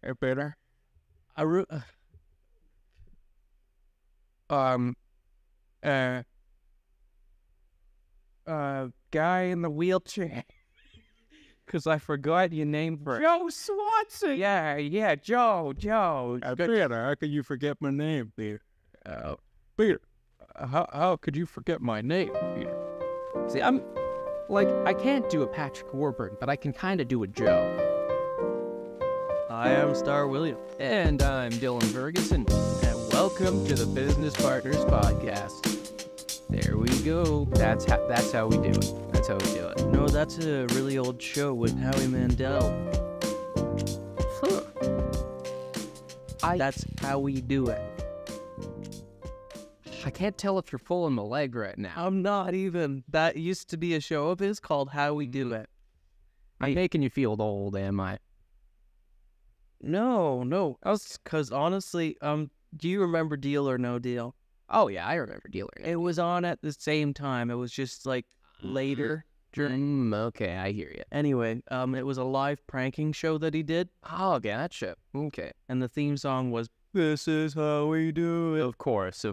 Peter. I ru- Um, uh, guy in the wheelchair. Because I forgot your name for Joe Swanson. Yeah, Joe. Peter, how could you forget my name, Peter? Peter, how could you forget my name, Peter? See, I can't do a Patrick Warburton, but I can kind of do a Joe. I am Star William. And I'm Dylan Ferguson, and welcome to the Business Partners Podcast. There we go. That's how we do it. That's how we do it. No, that's a really old show with Howie Mandel. That's how we do it. I can't tell if you're pulling my leg right now. I'm not even. That used to be a show of his called How We Do It. I'm making you feel old, am I? No. Because honestly, do you remember Deal or No Deal? Oh yeah, I remember Dealer. It was on at the same time. It was just like later during. Okay, I hear you. Anyway, it was a live pranking show that he did, Oh, okay, that shit. Okay. and the theme song was "This Is How We Do It." Of course.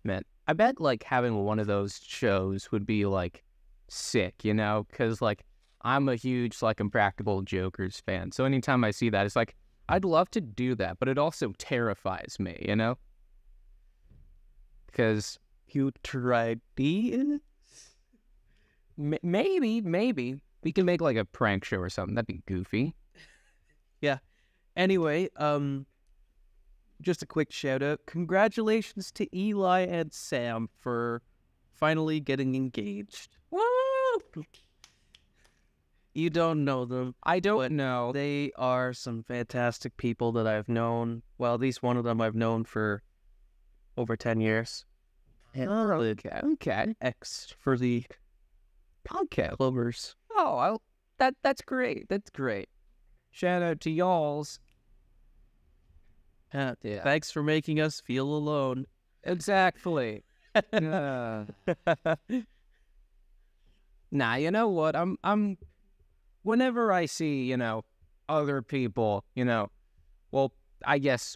Man, I bet, like, having one of those shows would be, like, sick, you know? Because, like, I'm a huge, like, Impractical Jokers fan. So anytime I see that, it's like, I'd love to do that, but it also terrifies me, you know? Because You tried it? maybe. We can make, like, a prank show or something. That'd be goofy. Anyway, just a quick shout out. Congratulations to Eli and Sam for finally getting engaged. Woo! You don't know them. I don't know. They are some fantastic people that I've known. Well, at least one of them I've known for over 10 years. Okay. X for the Okay. Clovers. Oh, that's great. That's great. Shout out to y'alls. Yeah. Thanks for making us feel alone. Exactly. Nah, you know what? I'm whenever I see, you know, other people, you know, well, I guess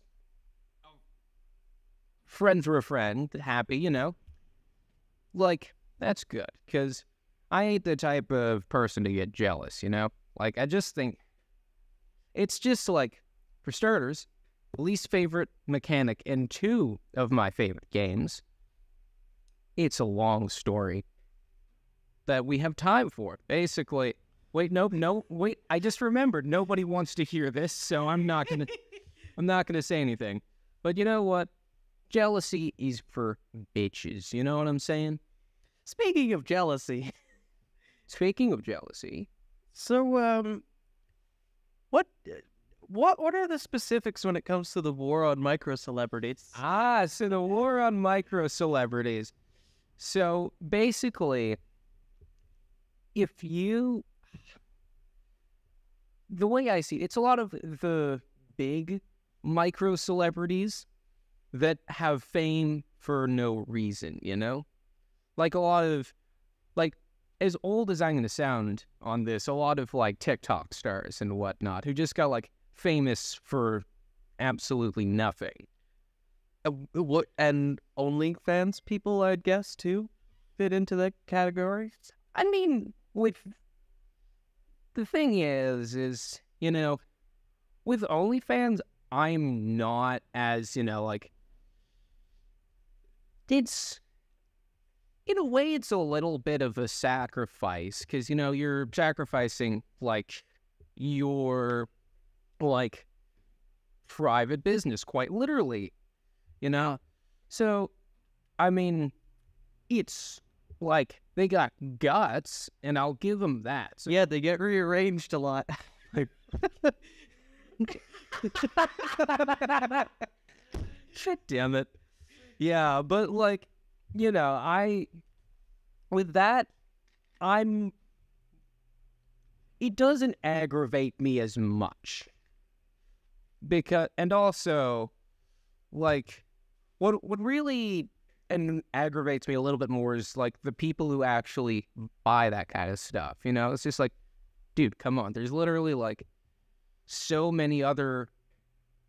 friends were a friend, happy, you know, like, that's good, because I ain't the type of person to get jealous, you know? Like, I just think it's just like, for starters, least favorite mechanic in 2 of my favorite games. It's a long story that we have time for. Basically, wait, I just remembered nobody wants to hear this, so I'm not gonna say anything. But you know what? Jealousy is for bitches. You know what I'm saying? Speaking of jealousy, Speaking of jealousy, so what are the specifics when it comes to the war on micro celebrities? so the war on micro celebrities. So basically, the way I see it, it's a lot of the big micro celebrities that have fame for no reason, you know? Like a lot of, like, as old as I'm going to sound on this, a lot of, like, TikTok stars and whatnot who just got, like, famous for absolutely nothing. What and OnlyFans people, I'd guess, too, fit into that category. I mean, the thing is, you know, with OnlyFans, I'm not as, you know, like, it's, in a way, it's a little bit of a sacrifice, because, you know, you're sacrificing, like, your, like, private business, quite literally, you know? So, I mean, it's, like, they got guts, and I'll give them that. So, Yeah, they get rearranged a lot. shit damn it. Yeah, but, like, you know, with that, it doesn't aggravate me as much. And also, like, what really aggravates me a little bit more is, like, the people who actually buy that kind of stuff, you know? It's just like, dude, come on. There's literally, like, so many other,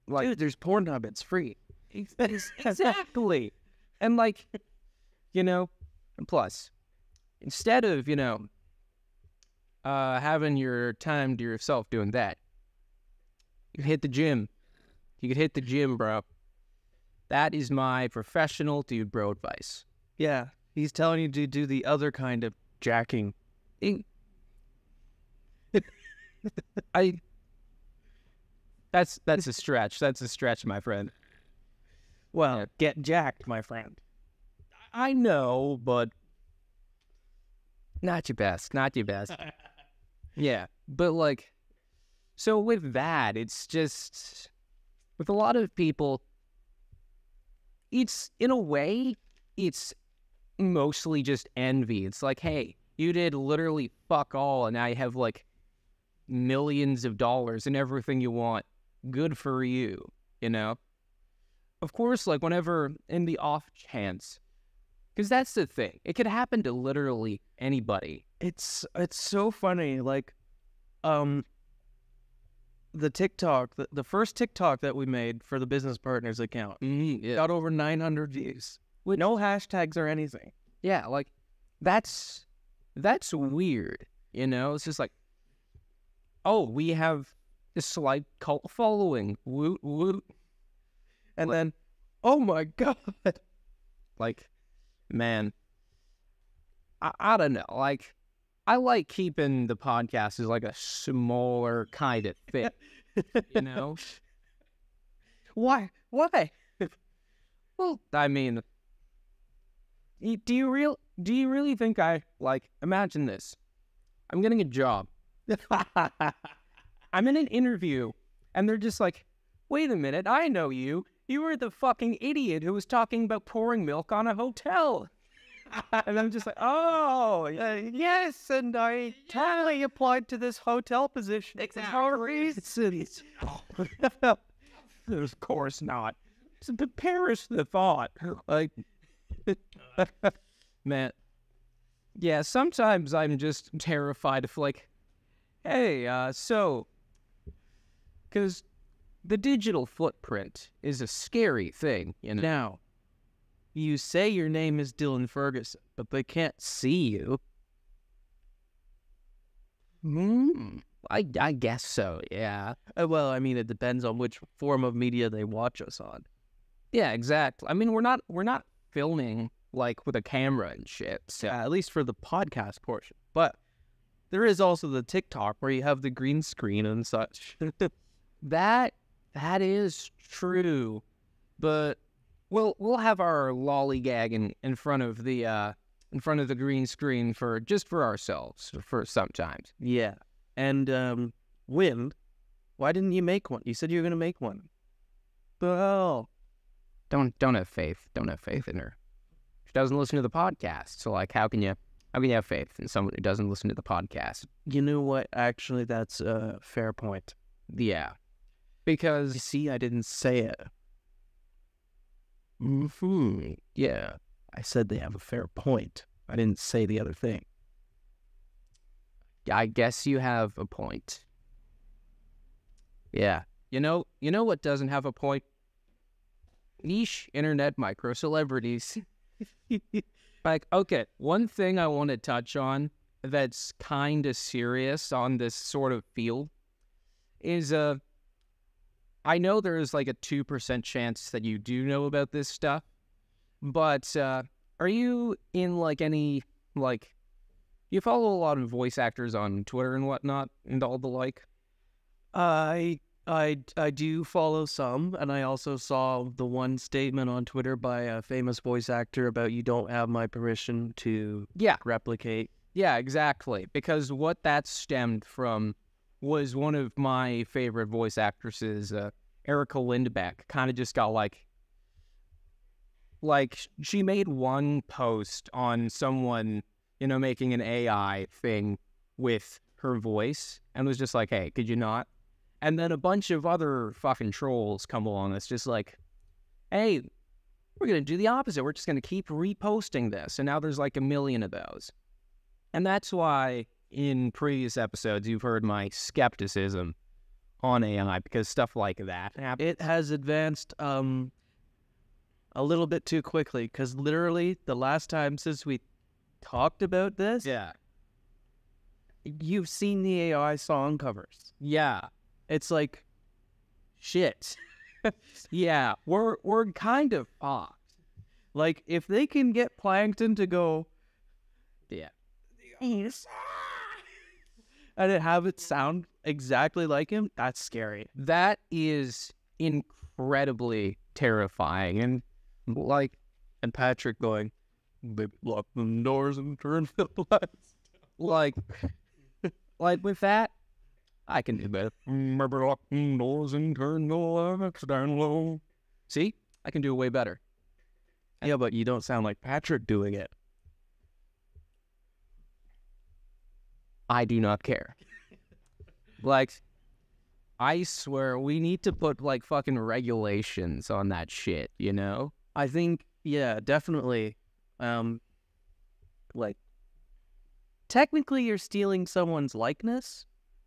like, Dude, there's Pornhub. It's free. exactly. And like, and plus, instead of, having your time to yourself doing that, you hit the gym. You could hit the gym, bro. That is my professional dude bro advice. Yeah, he's telling you to do the other kind of jacking. That's a stretch. That's a stretch, my friend. Well, get jacked, my friend. I know, but not your best. Not your best. Yeah, but like, so with that, it's just, with a lot of people, it's, in a way, it's mostly just envy. It's like, hey, you did literally fuck all, and now you have like millions of dollars and everything you want. Good for you, Of course, like, whenever in the off chance, because that's the thing, it could happen to literally anybody. It's so funny. Like, the TikTok, the first TikTok that we made for the business partners account got over 900 views. With no hashtags or anything. Yeah, like, that's weird, It's just like, oh, we have this slight cult following. Woot, woot. And then, oh my God. Like, man, I don't know. Like, I like keeping the podcast as like a smaller kind of thing, Why? Well, I mean, do you really think imagine this? I'm getting a job. I'm in an interview, and they're just like, wait a minute, I know you. You were the fucking idiot who was talking about pouring milk on a hotel. And I'm just like, oh, yes, and I totally applied to this hotel position. Exactly. Of course not. So perish the thought. Like, man. Yeah, sometimes I'm just terrified of, like, hey, because the digital footprint is a scary thing, Now, you say your name is Dylan Ferguson, but they can't see you. I guess so, yeah. Well, I mean, it depends on which form of media they watch us on. Yeah, exactly. I mean, we're not filming, like, with a camera and shit. So. At least for the podcast portion. But there is also the TikTok where you have the green screen and such. That is true. But we'll have our lollygag in front of the green screen for ourselves for sometimes. Yeah. And Wind, why didn't you make one? You said you were gonna make one. Well, don't have faith. Don't have faith in her. She doesn't listen to the podcast. So, like, how can you have faith in someone who doesn't listen to the podcast? You know what? Actually, that's a fair point. Yeah. Because, you see, I didn't say it. Yeah. I said they have a fair point. I didn't say the other thing. I guess you have a point. Yeah. You know what doesn't have a point? Niche internet micro celebrities. Like, okay, one thing I want to touch on that's kind of serious on this sort of field is I know there's like a 2% chance that you do know about this stuff, but are you in like any, like, you follow a lot of voice actors on Twitter and whatnot and all the like? I do follow some, and I also saw the one statement on Twitter by a famous voice actor about you don't have my permission to replicate. Yeah, exactly. Because what that stemmed from was one of my favorite voice actresses, Erica Lindbeck, kind of just got like she made one post on someone, making an AI thing with her voice and was just like, hey, could you not? And then a bunch of other fucking trolls come along that's just like, hey, we're going to do the opposite. We're just going to keep reposting this. And now there's like 1 million of those. And that's why in previous episodes you've heard my skepticism on AI because stuff like that happens. It has advanced a little bit too quickly, because literally the last time since we talked about this, you've seen the AI song covers. Yeah. It's like, shit. Yeah, we're kind of fucked. Like, if they can get Plankton to go, yeah, and have it sound exactly like him, that's scary. That is incredibly terrifying. And like, and Patrick going, "Baby, lock them doors and turn the lights." Like with that, I can do that. Maybe lock them doors and turn the lights down low. See, I can do it way better. Yeah, but you don't sound like Patrick doing it. I do not care. Like, I swear we need to put like fucking regulations on that shit, you know? I think, yeah, definitely. Like, technically you're stealing someone's likeness.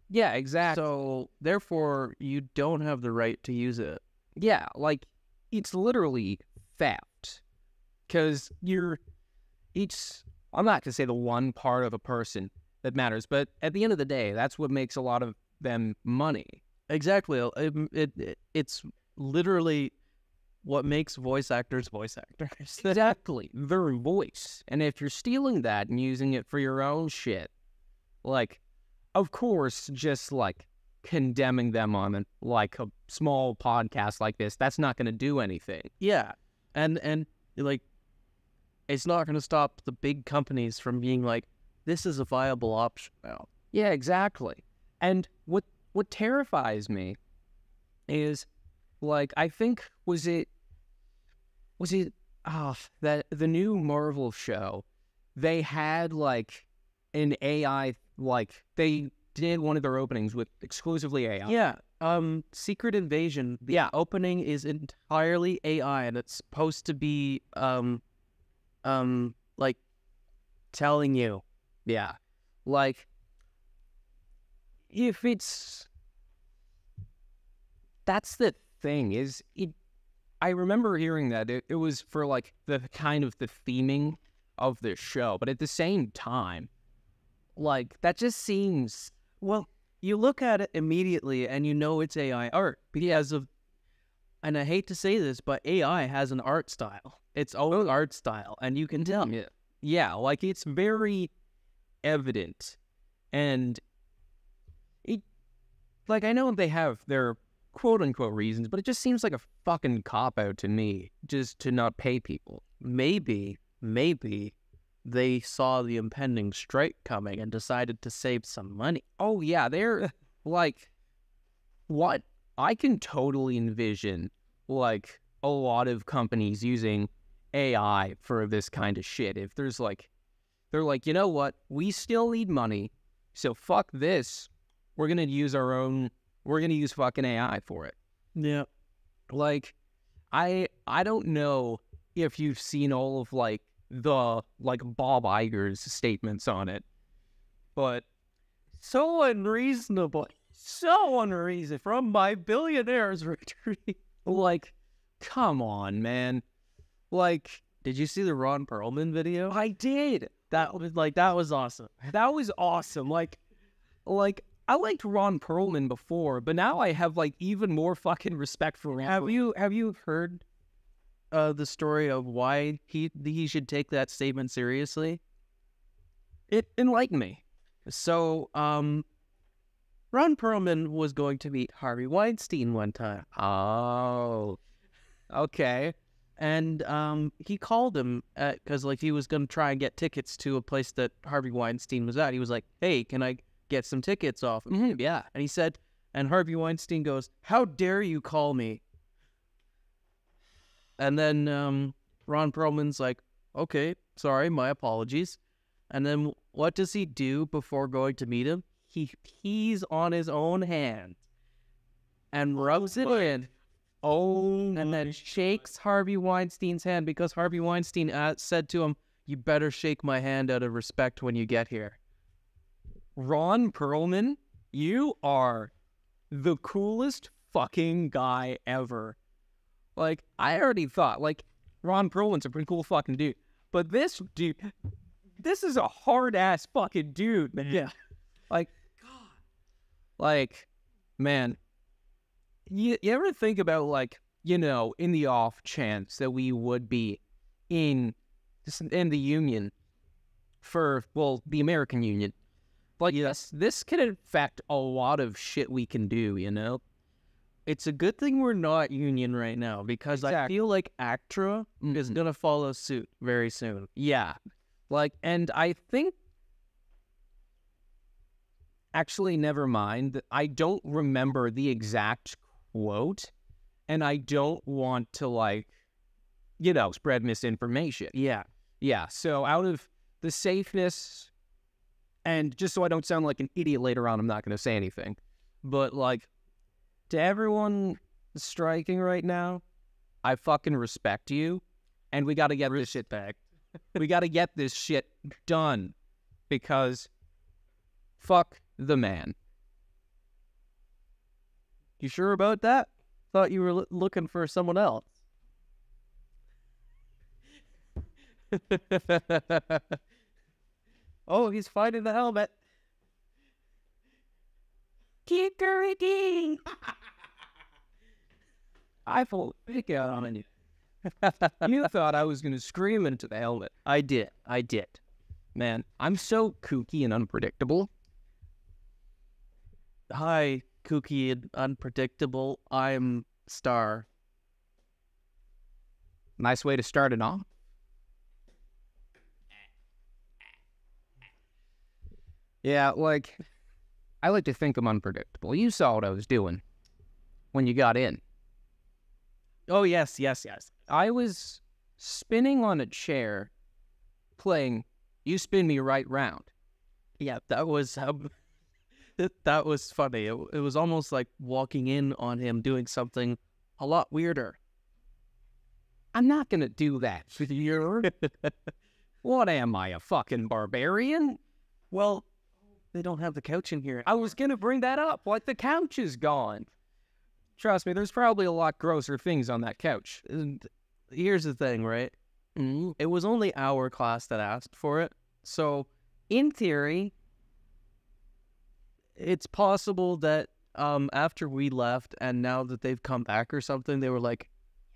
Yeah, exactly. So, therefore, you don't have the right to use it. Yeah, like, it's literally theft. Because I'm not going to say the one part of a person that matters, but at the end of the day, that's what makes a lot of them money. Exactly. It's literally what makes voice actors voice actors. Exactly. Their voice. And if you're stealing that and using it for your own shit, like, of course, just like condemning them on like a small podcast like this, that's not going to do anything. Yeah. And like, it's not going to stop the big companies from being like, this is a viable option now. Yeah, exactly. And what terrifies me is, like, I think was it that the new Marvel show, they had like an AI, like they did one of their openings with exclusively AI. Yeah. Secret Invasion. The opening is entirely AI, and it's supposed to be like telling you. Yeah. Like, if it's... That's the thing, is it... I remember hearing that it was for, like, the kind of the theming of the show, but at the same time, like, that just seems... Well, you look at it immediately, and you know it's AI art, because of... And I hate to say this, but AI has an art style. Its own art style, and you can tell. Yeah, like, it's very evident, and it, like, I know they have their quote-unquote reasons, but it just seems like a fucking cop-out to me, just to not pay people. Maybe they saw the impending strike coming and decided to save some money. Oh yeah, they're like, what? I can totally envision, like, a lot of companies using AI for this kind of shit. If there's like, they're like, you know what? We still need money, so fuck this. We're gonna use fucking AI for it. Yeah. Like, I don't know if you've seen all of like the like Bob Iger's statements on it, but so unreasonable from my billionaire's retreat. Like, come on, man. Like, did you see the Ron Perlman video? I did. That was awesome. That was awesome. Like I liked Ron Perlman before, but now I have like even more fucking respect for Ron. Have you heard the story of why he should take that statement seriously? It enlightened me. So, Ron Perlman was going to meet Harvey Weinstein one time. Oh, okay. And he called him because like he was going to try and get tickets to a place that Harvey Weinstein was at. He was like, "Hey, can I get some tickets off?" Mm-hmm, yeah. And he said, and Harvey Weinstein goes, "How dare you call me?" And then Ron Perlman's like, "Okay, sorry, my apologies." And then what does he do before going to meet him? He pees on his own hand and rubs it in. And then shakes Harvey Weinstein's hand, because Harvey Weinstein said to him, "You better shake my hand out of respect when you get here." Ron Perlman, you are the coolest fucking guy ever. Like, I already thought, like, Ron Perlman's a pretty cool fucking dude. But this dude, this is a hard-ass fucking dude, man. Yeah. Like, man, you ever think about, like, you know, in the off chance that we would be in the Union for, well, the American Union. Like, yes, this could affect a lot of shit we can do, you know? It's a good thing we're not union right now, because I feel like ACTRA is going to follow suit very soon. Yeah. Like, and I think, actually, never mind. I don't remember the exact quote, and I don't want to, like, you know, spread misinformation. Yeah. Yeah, so out of the safeness, and just so I don't sound like an idiot later on, I'm not going to say anything. But, like, to everyone striking right now, I fucking respect you, and we got to get this shit back. We got to get this shit done, because fuck the man. You sure about that? Thought you were looking for someone else. Oh, he's finding the helmet. Kickery-dee! I full pick out on you. You thought I was going to scream into the helmet. I did. Man, I'm so kooky and unpredictable. Hi, kooky and unpredictable. I'm Star. Nice way to start it off. Yeah, like, I like to think I'm unpredictable. You saw what I was doing when you got in. Oh, yes. I was spinning on a chair, playing You Spin Me Right Round. Yeah, that was that was funny. It was almost like walking in on him doing something a lot weirder. I'm not going to do that with you. What am I, a fucking barbarian? Well, they don't have the couch in here. I was going to bring that up. Like, the couch is gone. Trust me, there's probably a lot grosser things on that couch. And here's the thing, right? Mm-hmm. It was only our class that asked for it. So, in theory, it's possible that after we left and now that they've come back or something, they were like,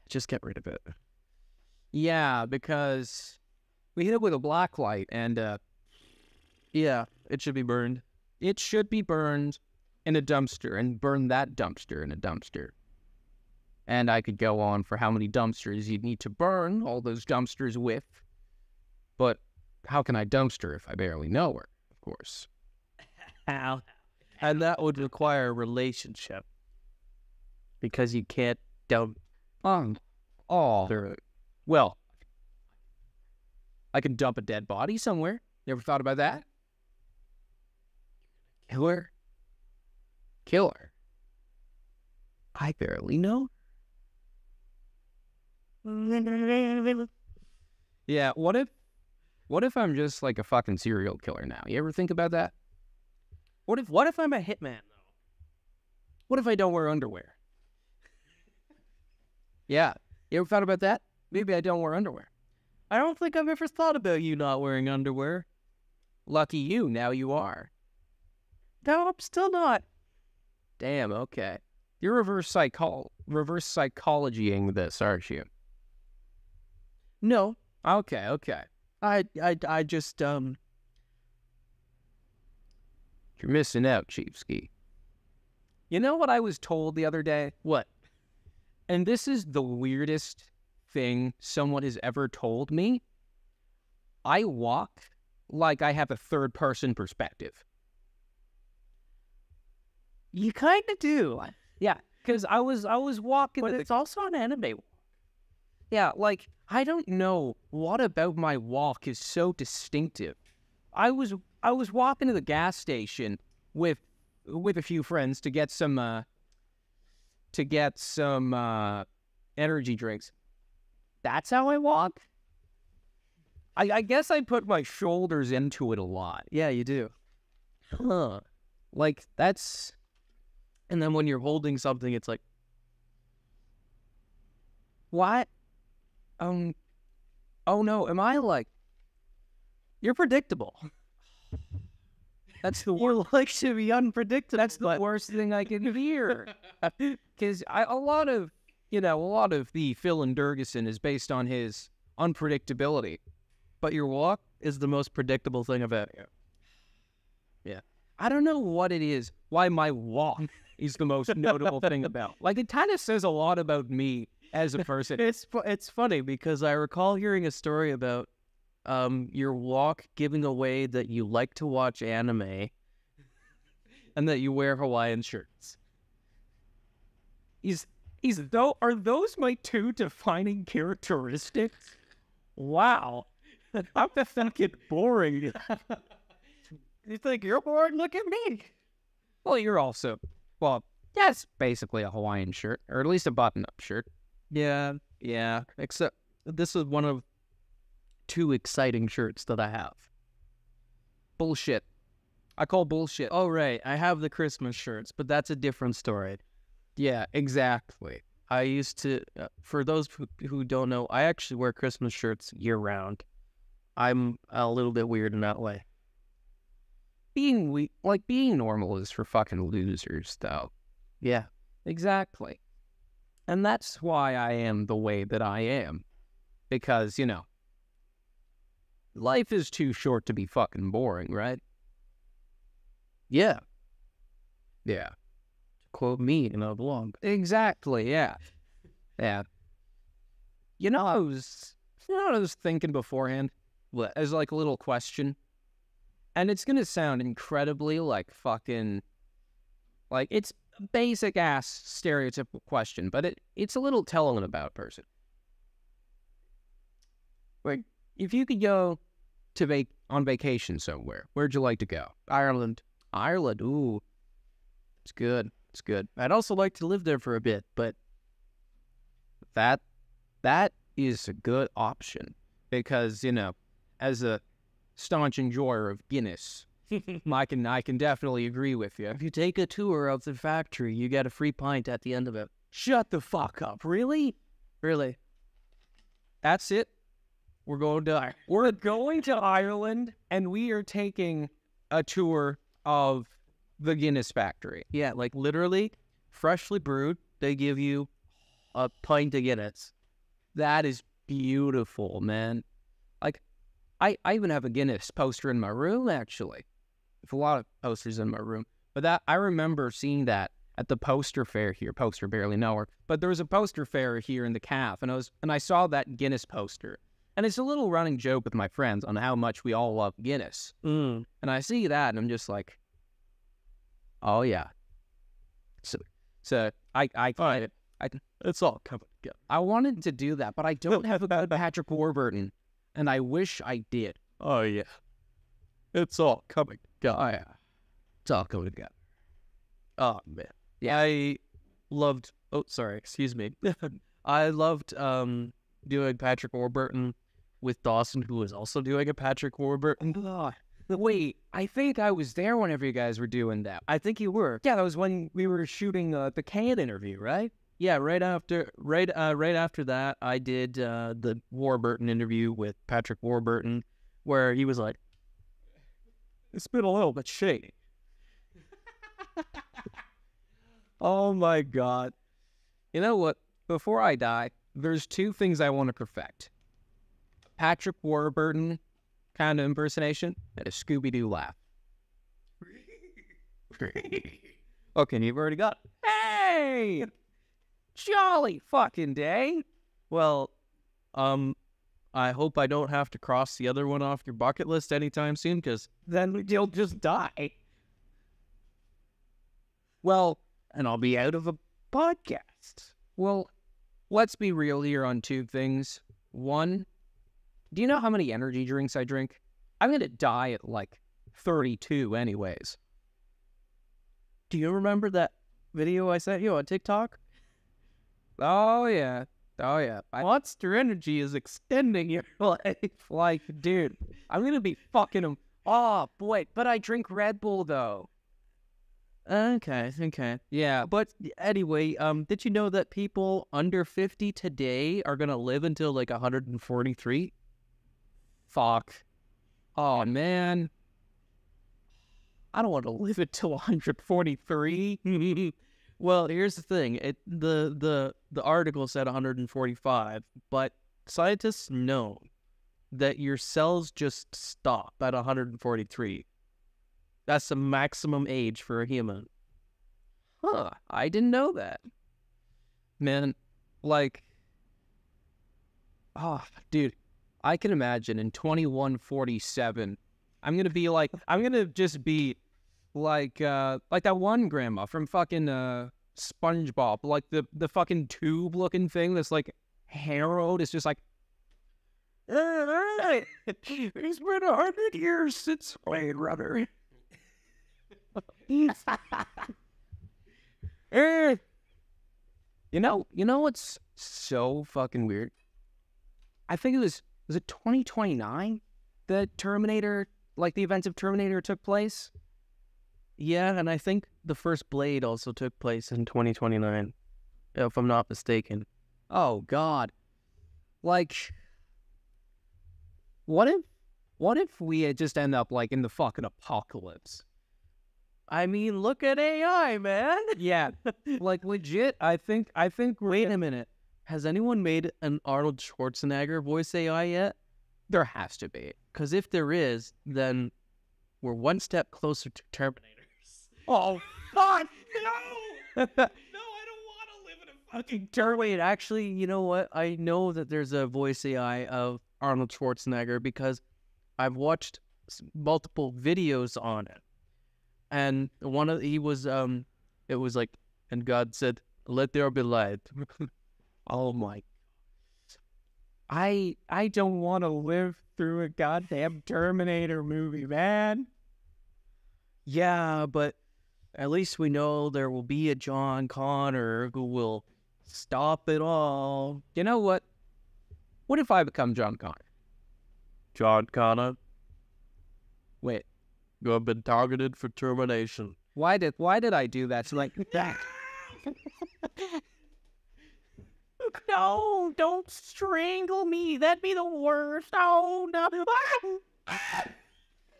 just get rid of it. Yeah, because we hit it with a black light, and yeah, it should be burned. It should be burned in a dumpster, and burn that dumpster in a dumpster. And I could go on for how many dumpsters you'd need to burn all those dumpsters with. But how can I dumpster if I barely know her, of course? How? And that would require a relationship. Because you can't dump. Well, I can dump a dead body somewhere. You ever thought about that? Killer. I barely know. Yeah, what if I'm just like a fucking serial killer now? You ever think about that? What if I'm a hitman, though? What if I don't wear underwear? Yeah. You ever thought about that? Maybe I don't wear underwear. I don't think I've ever thought about you not wearing underwear. Lucky you, now you are. No, I'm still not. Damn, okay. You're reverse psychologying this, aren't you? No. Okay. I just, You're missing out, Chiefski. You know what I was told the other day? What? And this is the weirdest thing someone has ever told me. I walk like I have a third-person perspective. You kind of do. Yeah, because I was walking... But it's also an anime walk. Yeah, like, I don't know what about my walk is so distinctive. I was walking to the gas station with a few friends to get some energy drinks. That's how I walk? I guess I put my shoulders into it a lot. Yeah, you do. Huh. Like, that's And then when you're holding something, it's like, what? Oh no, am I like... you're predictable. That's the You like to be unpredictable. That's the worst thing I can hear. Because a lot of the Phil and Durgeson is based on his unpredictability. But your walk is the most predictable thing about you. Yeah. I don't know what it is, why my walk is the most notable thing about. Like, it kind of says a lot about me as a person. It's funny because I recall hearing a story about your walk giving away that you like to watch anime and that you wear Hawaiian shirts. Are those my two defining characteristics? Wow. I'm fucking boring. You think you're bored? Look at me. Well, that's basically a Hawaiian shirt, or at least a button-up shirt. Yeah. Except this is one of 2 exciting shirts that I have. Bullshit. I call bullshit. Oh, right. I have the Christmas shirts, but that's a different story. Yeah, exactly. I used to, for those who don't know, I actually wear Christmas shirts year-round. I'm a little bit weird in that way. Being normal is for fucking losers, though. Yeah. Exactly. And that's why I am the way that I am. Because, life is too short to be fucking boring, right? Yeah. Yeah. Quote me, belong. Exactly, yeah. Yeah. I was thinking beforehand, as like a little question, and it's gonna sound incredibly like fucking, like it's a basic ass stereotypical question, but it's a little telling about a person. Like, if you could go on vacation somewhere, where'd you like to go? Ireland. Ireland, ooh. It's good. It's good. I'd also like to live there for a bit, but that is a good option because, as a staunch enjoyer of Guinness, I can definitely agree with you. If you take a tour of the factory, you get a free pint at the end of it. Shut the fuck up. Really? Really? That's it? We're going to Ireland, and we are taking a tour of the Guinness factory. Yeah, like literally, freshly brewed, they give you a pint of Guinness. That is beautiful, man. Like, I even have a Guinness poster in my room, actually. There's a lot of posters in my room. But I remember seeing that at the poster fair here. Poster, barely know her. But there was a poster fair here in the CAF, and I saw that Guinness poster. And it's a little running joke with my friends on how much we all love Guinness. And I see that, and I'm just like, oh, yeah. So it's all coming together. I wanted to do that, but I don't have a good Patrick Warburton, and I wish I did. Oh, yeah. It's all coming together. Oh, yeah. It's all coming together. Oh, man. Yeah. I loved... Oh, sorry. Excuse me. I loved doing Patrick Warburton with Dawson, who was also doing a Patrick Warburton. Oh, wait, I think I was there whenever you guys were doing that. I think you were. Yeah, that was when we were shooting the Can interview, right? Yeah, right after that, I did the Warburton interview with Patrick Warburton, where he was like, "It's been a little bit shady." Oh my God! You know what? Before I die, there's 2 things I want to perfect: Patrick Warburton kind of impersonation and a Scooby-Doo laugh. Okay, you've already got it. Hey! Jolly fucking day. Well, I hope I don't have to cross the other one off your bucket list anytime soon, because then you'll just die. Well, and I'll be out of a podcast. Well, let's be real here on 2 things. One, do you know how many energy drinks I drink? I'm going to die at like 32 anyways. Do you remember that video I sent you on TikTok? Oh, yeah. Monster Energy is extending your life. Like, dude, I'm going to be fucking them. Oh, boy, but I drink Red Bull, though. Okay. Yeah. But anyway, did you know that people under 50 today are gonna live until like 143? Fuck. Oh, man. I don't want to live until 143. Well, here's the thing. The article said 145, but scientists know that your cells just stop at 143. That's the maximum age for a human. Huh. I didn't know that. Man, like, oh, dude, I can imagine in 2147, I'm gonna just be like that one grandma from fucking SpongeBob, like the fucking tube looking thing that's like harrowed. It's just like, It's been 100 years since Blade Runner. you know what's so fucking weird? I think was it 2029 that Terminator, like the events of Terminator took place? Yeah, and I think the first Blade also took place in 2029, if I'm not mistaken. Oh God. Like, what if we had just end up like in the fucking apocalypse? I mean, look at AI, man. Yeah. Like legit, I think Wait a minute. Has anyone made an Arnold Schwarzenegger voice AI yet? there has to be. Because if there is, then we're one step closer to Terminators. Oh fuck no! No, I don't want to live in a fucking Wait, actually, you know what? I know that there's a voice AI of Arnold Schwarzenegger because I've watched multiple videos on it. And it was like, and God said, "Let there be light." Oh my. I don't want to live through a goddamn Terminator movie, man. Yeah, but at least we know there will be a John Connor who will stop it all. You know what? What if I become John Connor? John Connor, Wait, you have been targeted for termination. why did I do that? So like that. No, don't strangle me. That'd be the worst. Oh, no.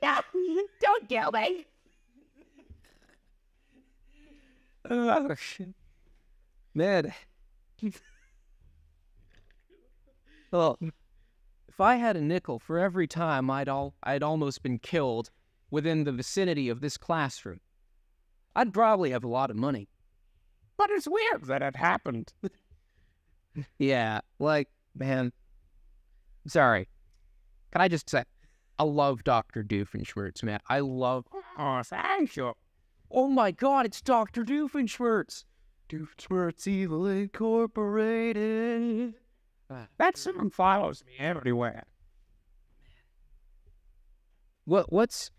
No, don't kill me. Oh, shit. Man. Well, if I had a nickel for every time I'd almost been killed within the vicinity of this classroom, I'd probably have a lot of money. But it's weird that it happened. Yeah, like, man. Sorry. Can I just say, I love Dr. Doofenshmirtz, man. I love... Oh, thank you. Oh my God, it's Dr. Doofenshmirtz. Doofenshmirtz Evil Incorporated. That song follows me everywhere. What's...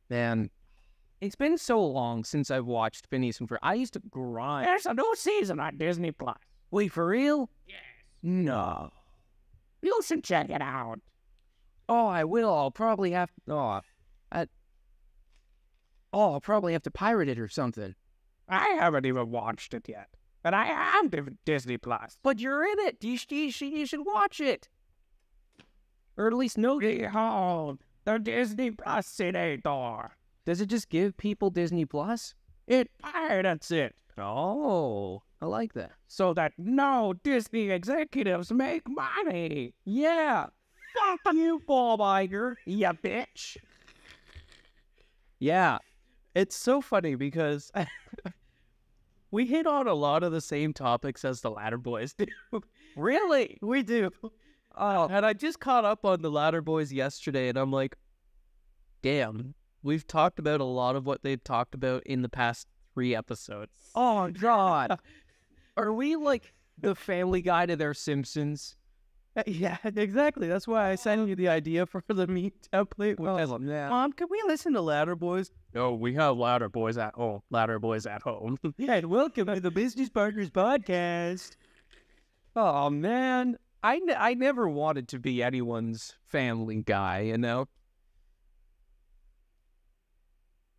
Man, it's been so long since I've watched Phineas and Ferb. I used to grind. There's a new season on Disney Plus. Wait, for real? Yes. No. You should check it out. Oh, I will. I'll probably have... I'll probably have to pirate it or something. I haven't even watched it yet. But I am Disney Plus. But you're in it. You should watch it. Or at least know... Behold, the Disney Plus Senator. Does it just give people Disney Plus? It pirates it Oh, I like that. so that no Disney executives make money. Yeah. Fuck you, Bob Iger. Ya bitch. Yeah. It's so funny because we hit on a lot of the same topics as the Ladder Boys do. Really? We do. Oh, And I just caught up on the Ladder Boys yesterday, and I'm like, damn, we've talked about a lot of what they've talked about in the past 3 episodes. oh God. Are we like the Family Guy to their Simpsons? Yeah, exactly. That's why I sent you the idea for the meme template. Yeah. Mom, can we listen to Ladder Boys? No, we have Ladder Boys at home. Ladder Boys at home. Yeah, and welcome to the Business Partners Podcast. Oh, man. I never wanted to be anyone's Family Guy, you know?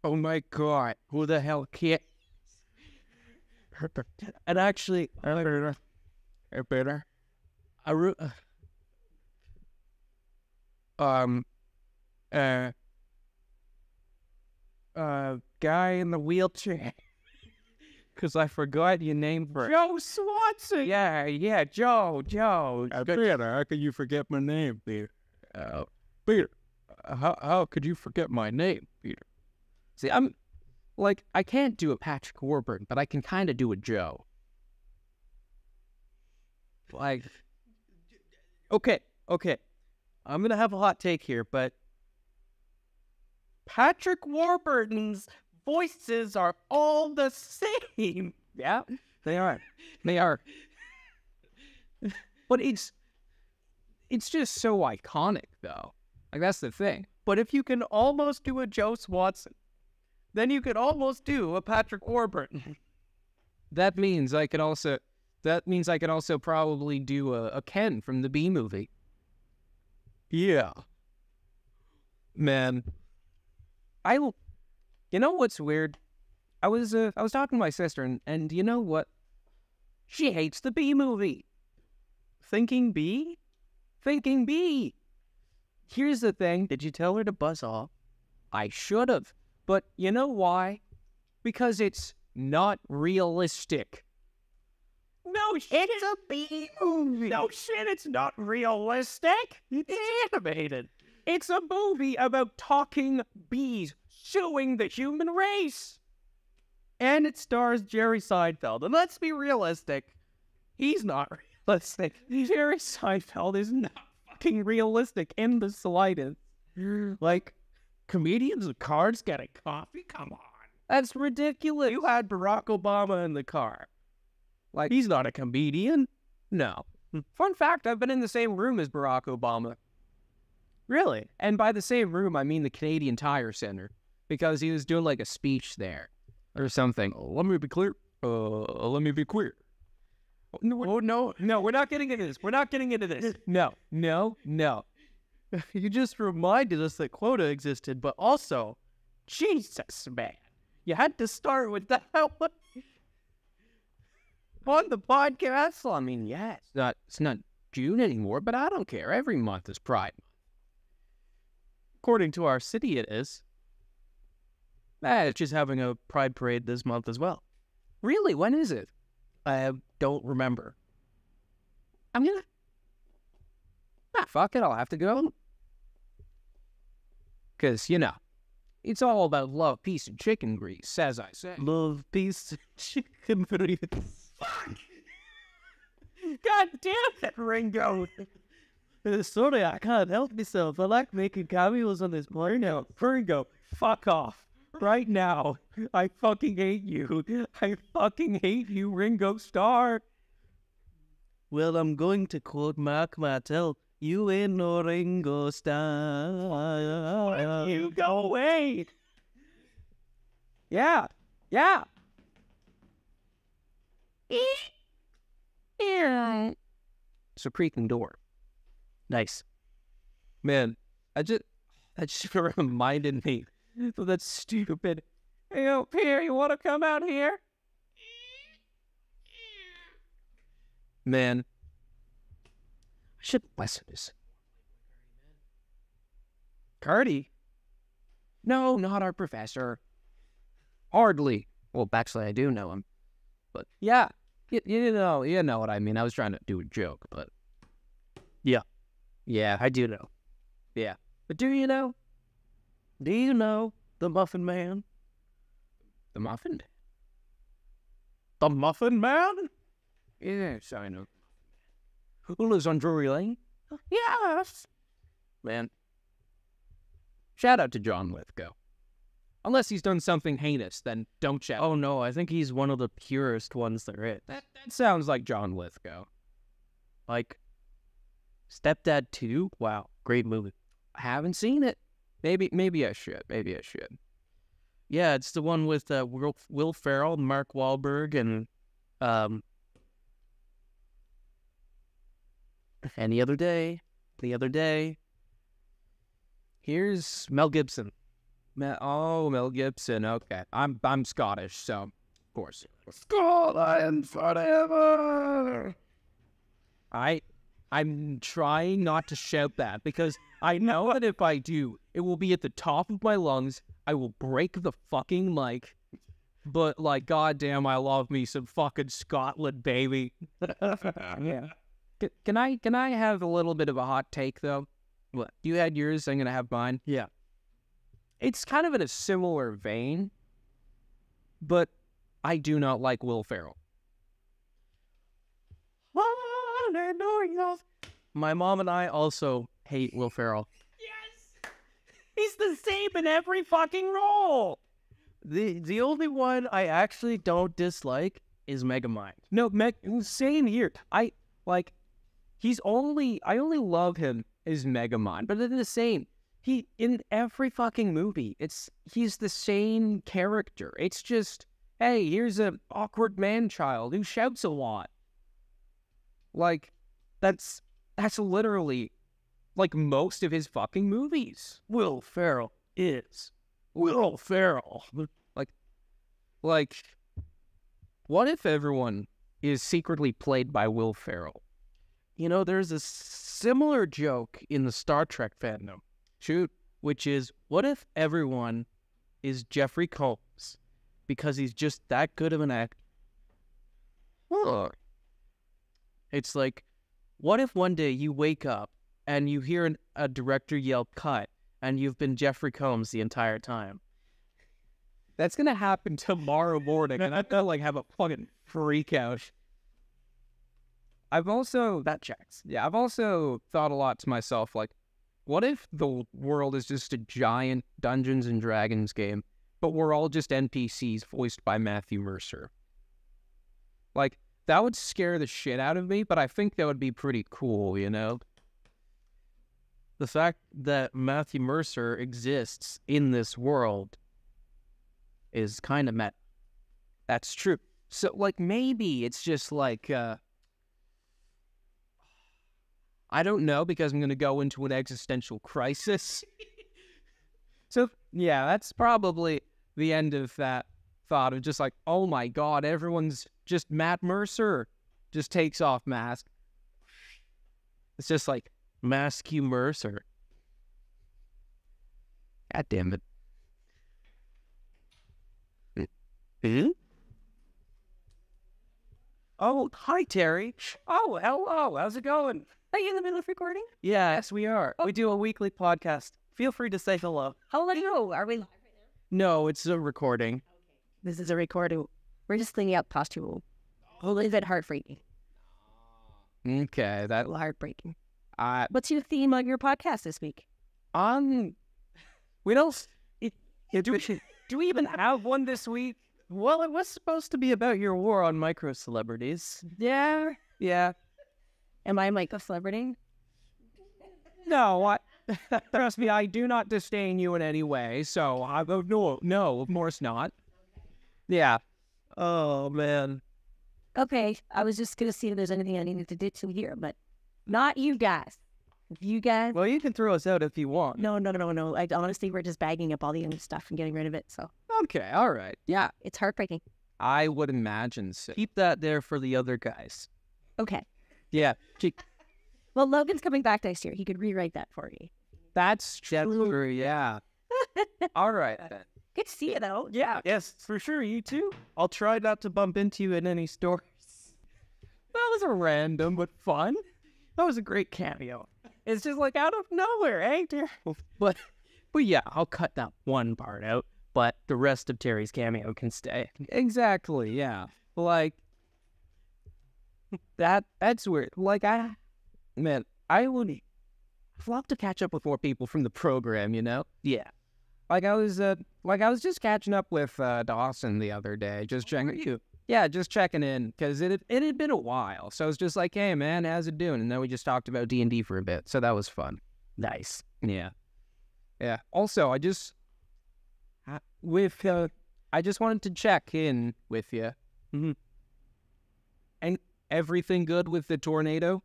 Oh my God, who the hell can't? And actually, Better. I re- Guy in the wheelchair. because I forgot your name for it. Joe Swanson. Yeah, Joe. Peter, how could you forget my name, Peter? Peter, how could you forget my name, Peter? See, I'm like, I can't do a Patrick Warburton, but I can kind of do a Joe. Like, okay. I'm gonna have a hot take here, but Patrick Warburton's voices are all the same. Yeah, they are. But it's just so iconic, though. Like, that's the thing. But if you can almost do a Joe Swanson, then you could almost do a Patrick Warburton. That means I could also probably do a Ken from the Bee Movie. Yeah. Man, you know what's weird? I was talking to my sister, and you know what? She hates the Bee Movie. Thinking Bee? Thinking Bee. Here's the thing. Did you tell her to buzz off? I should have. But you know why? Because it's not realistic. No shit, it's a Bee movie. No shit, it's not realistic. It's animated. It's a movie about talking bees suing the human race. And it stars Jerry Seinfeld. And let's be realistic, he's not realistic. Jerry Seinfeld is not fucking realistic in the slightest. Like, comedians with cars getting coffee? Come on. That's ridiculous. You had Barack Obama in the car. Like, he's not a comedian. No. Fun fact, I've been in the same room as Barack Obama. Really? And by the same room, I mean the Canadian Tire Center. Because he was doing like a speech there. Or something. Let me be clear. No, we're not getting into this. We're not getting into this. No. You just reminded us that quota existed, but also, Jesus, man. You had to start with that one on the podcast. Well, I mean, yeah, it's not June anymore, but I don't care. Every month is Pride Month. According to our city, it is. It's just having a Pride Parade this month as well. Really? When is it? I don't remember. I'm gonna... fuck it, I'll have to go. Because, you know, it's all about love, peace, and chicken grease, as I say. Love, peace, and chicken grease. Fuck! God damn it, Ringo! Sorry, I can't help myself. I like making cameos on this podcast. Ringo, fuck off. Right now. I fucking hate you. I fucking hate you, Ringo Starr. Well, I'm going to quote Mark Martell. You ain't no Ringo Starr. You go away. Yeah. It's a creaking door. Nice. Man, that just reminded me of that stupid, hey, yo, Pierre, you want to come out here? Man, I should listen to this. Cardi? No, not our professor. Hardly. Well, actually, I do know him. But yeah, you know what I mean. I was trying to do a joke, but yeah, I do know. Yeah. But do you know? Do you know the Muffin Man? The Muffin? The Muffin Man? Yes, I know. Who lives on Drury Lane? Yes. Man. Shout out to John Lithgow. Unless he's done something heinous, then don't shout. Oh no, I think he's one of the purest ones there is. That sounds like John Lithgow. Like, Stepdad 2? Wow, great movie. I haven't seen it. Maybe I should. Yeah, it's the one with Will Ferrell, Mark Wahlberg, and the other day. Here's Mel Gibson. Mel Gibson. Okay, I'm Scottish, so course. Scotland forever. I'm trying not to shout that because I know that if I do, it will be at the top of my lungs. I will break the fucking mic. But, like, goddamn, I love me some fucking Scotland, baby. Yeah. Can I have a little bit of a hot take, though? What? You had yours, I'm going to have mine. Yeah. It's kind of in a similar vein, but I do not like Will Ferrell. My mom and I also hate Will Ferrell. Yes! He's the same in every fucking role! The only one I actually don't dislike is Megamind. No, same here. I only love him as Megamind, but they're the same. He, in every fucking movie, he's the same character. It's just, hey, here's an awkward man-child who shouts a lot. Like, that's literally, like, most of his fucking movies. Will Ferrell is Will Ferrell. Like, what if everyone is secretly played by Will Ferrell? You know, there's a similar joke in the Star Trek fandom. Shoot. Which is, what if everyone is Jeffrey Combs because he's just that good of an actor? Huh. It's like, what if one day you wake up and you hear a director yell cut and you've been Jeffrey Combs the entire time? That's going to happen tomorrow morning, and I'm going to, like, have a fucking freak out. That checks. Yeah, I've also thought a lot to myself, like, what if the world is just a giant Dungeons and Dragons game, but we're all just NPCs voiced by Matthew Mercer? Like, that would scare the shit out of me, but I think that would be pretty cool, you know? The fact that Matthew Mercer exists in this world is kind of meta. That's true. So, like, maybe it's just like, I don't know, because I'm going to go into an existential crisis. So, yeah, that's probably the end of that thought of just like, oh my God, everyone's just Matt Mercer. Just takes off mask. It's just like, Matthew Mercer. God damn it. Oh, hi, Terry. Oh, hello. How's it going? Are you in the middle of recording? Yes, we are. We do a weekly podcast. Feel free to say hello. Hello. Are we live right No, it's a recording. now? This is a recording. We're just cleaning up costume. A little bit heartbreaking. Okay, A little heartbreaking. I What's your theme on your podcast this week? we don't. Do we even have one this week? Well, it was supposed to be about your war on micro celebrities. Yeah. Am I like a celebrity? No, trust me, I do not disdain you in any way. So no, of course not. Yeah. Oh, man. Okay, I was just gonna see if there's anything I needed to do to here, but not you guys. You guys? Well, you can throw us out if you want. No. Like, honestly, we're just bagging up all the other stuff and getting rid of it. So Okay. All right. yeah, it's heartbreaking. I would imagine so. Keep that there for the other guys. Okay. Yeah. Well, Logan's coming back next year. He could rewrite that for me. That's true. Yeah. All right then. Good to see you though. Yeah. Yes, for sure. You too. I'll try not to bump into you in any stores. That was a random but fun. That was a great cameo. It's just like out of nowhere, eh? But yeah, I'll cut that one part out. But the rest of Terry's cameo can stay. Exactly. Yeah. Like that's weird. Like I would love to catch up with more people from the program, you know? Yeah. I was just catching up with Dawson the other day, just checking. Yeah, just checking in because it had been a while. So I was just like, hey man, how's it doing? And then we just talked about D&D for a bit, so that was fun. Nice. Yeah. Also, I just wanted to check in with you. Mm-hmm. And everything good with the tornado?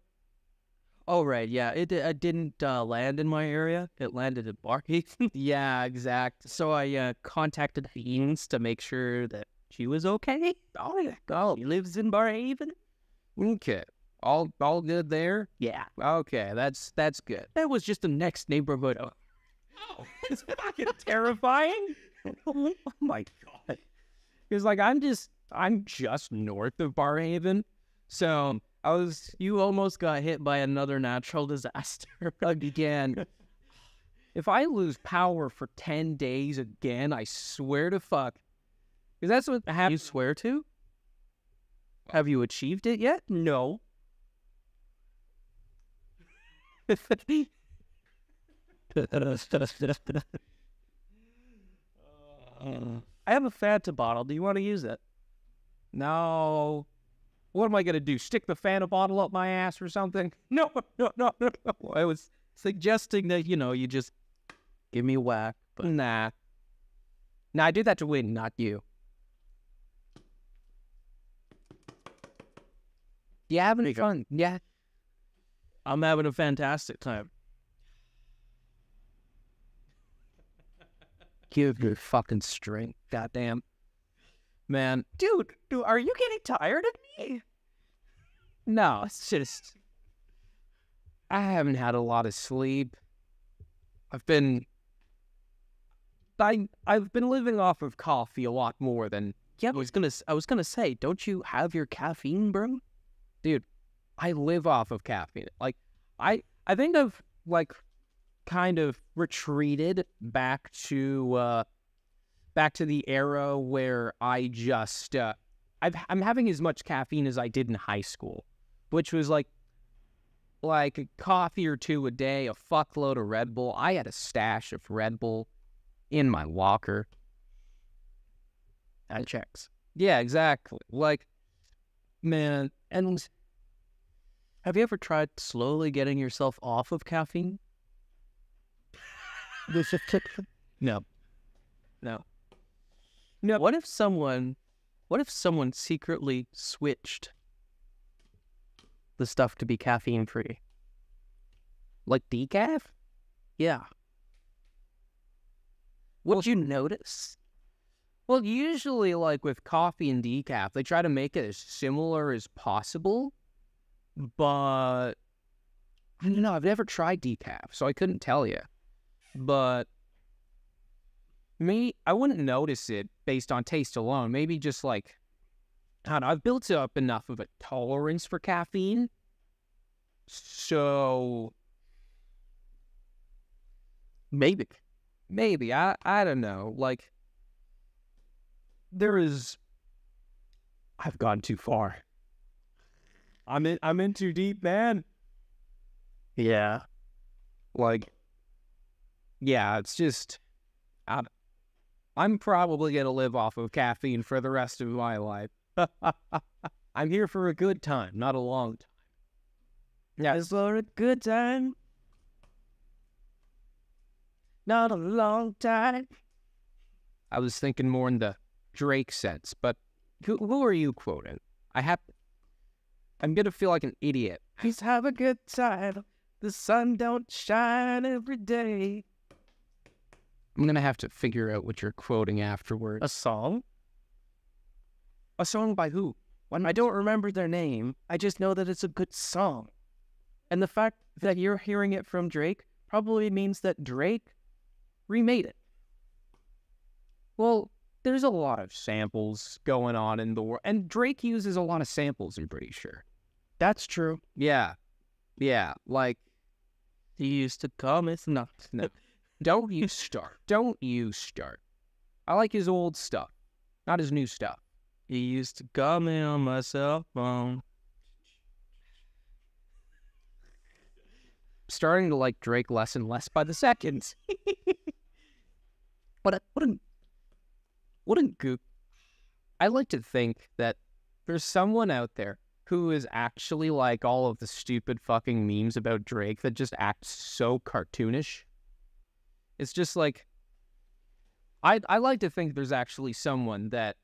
Oh, right, yeah. It didn't land in my area. It landed at Barkeith. Yeah, exactly. So I contacted Haynes to make sure that She was okay. Oh, yeah. Oh, he lives in Barhaven. Okay. All good there? Yeah, Okay, that's good. that was just the next neighborhood. Oh, it's fucking terrifying. Oh my god. Because like I'm just north of Barhaven. So You almost got hit by another natural disaster. again, if I lose power for 10 days again, I swear to fuck. Because that's what You happened. swear to? Have you achieved it yet? No. I have a Fanta bottle. Do you want to use it? No. What am I going to do? Stick the Fanta bottle up my ass or something? No. I was suggesting that, you just give me a whack. But Nah. Nah, I do that to win, not you. You having fun? Yeah. I'm having a fantastic time. Give your fucking strength. Goddamn. Man. Dude, are you getting tired of me? No, it's just... I haven't had a lot of sleep. I've been living off of coffee a lot more than... Yeah, I was gonna say, don't you have your caffeine, bro? Dude, I live off of caffeine. Like, I think I've, like, kind of retreated back to the era where I just, I'm having as much caffeine as I did in high school, which was, like a coffee or two a day, a fuckload of Red Bull. I had a stash of Red Bull in my locker. That checks. Yeah, exactly. Like, man, and... Have you ever tried slowly getting yourself off of caffeine? No. No. No. What if someone secretly switched the stuff to be caffeine free? Like decaf? Yeah. Would you notice? Well, usually, like, with coffee and decaf, they try to make it as similar as possible, but I don't know, I've never tried decaf, so I couldn't tell you. But I wouldn't notice it based on taste alone. Maybe just, like, I don't know, I've built up enough of a tolerance for caffeine, so maybe, I don't know, like, I've gone too far. I'm in too deep, man. Yeah. Like, yeah, it's just, I'm probably going to live off of caffeine for the rest of my life. I'm here for a good time, not a long time. Yeah. It's for a good time. Not a long time. I was thinking more in the Drake sense, but who are you quoting? I'm going to feel like an idiot. Just have a good time. The sun don't shine every day. I'm going to have to figure out what you're quoting afterwards. A song? A song by who? I don't remember their name. I just know that it's a good song. And the fact that you're hearing it from Drake probably means that Drake remade it. Well, there's a lot of samples going on in the world, and Drake uses a lot of samples, I'm pretty sure. That's true. Yeah, like, He used to call me. No. don't you start. I like his old stuff, not his new stuff. He used to call me on my cell phone. Starting to like Drake less and less by the second. What a goop. I like to think that there's someone out there who is actually like all of the stupid fucking memes about Drake that just act so cartoonish. It's just like, I like to think there's actually someone that,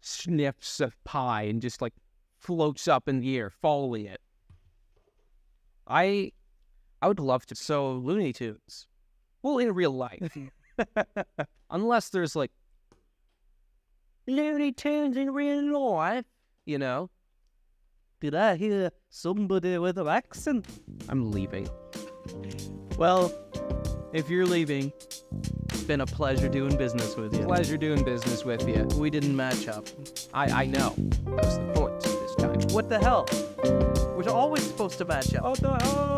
sniffs a pie and just like floats up in the air following it. I would love to. So, Looney Tunes. Well, in real life. Unless there's like Looney Tunes in real life. You know? Did I hear somebody with an accent? I'm leaving. Well, if you're leaving, it's been a pleasure doing business with you. Pleasure doing business with you. We didn't match up. I know. That was the point this time. What the hell? We're always supposed to match up. What the hell?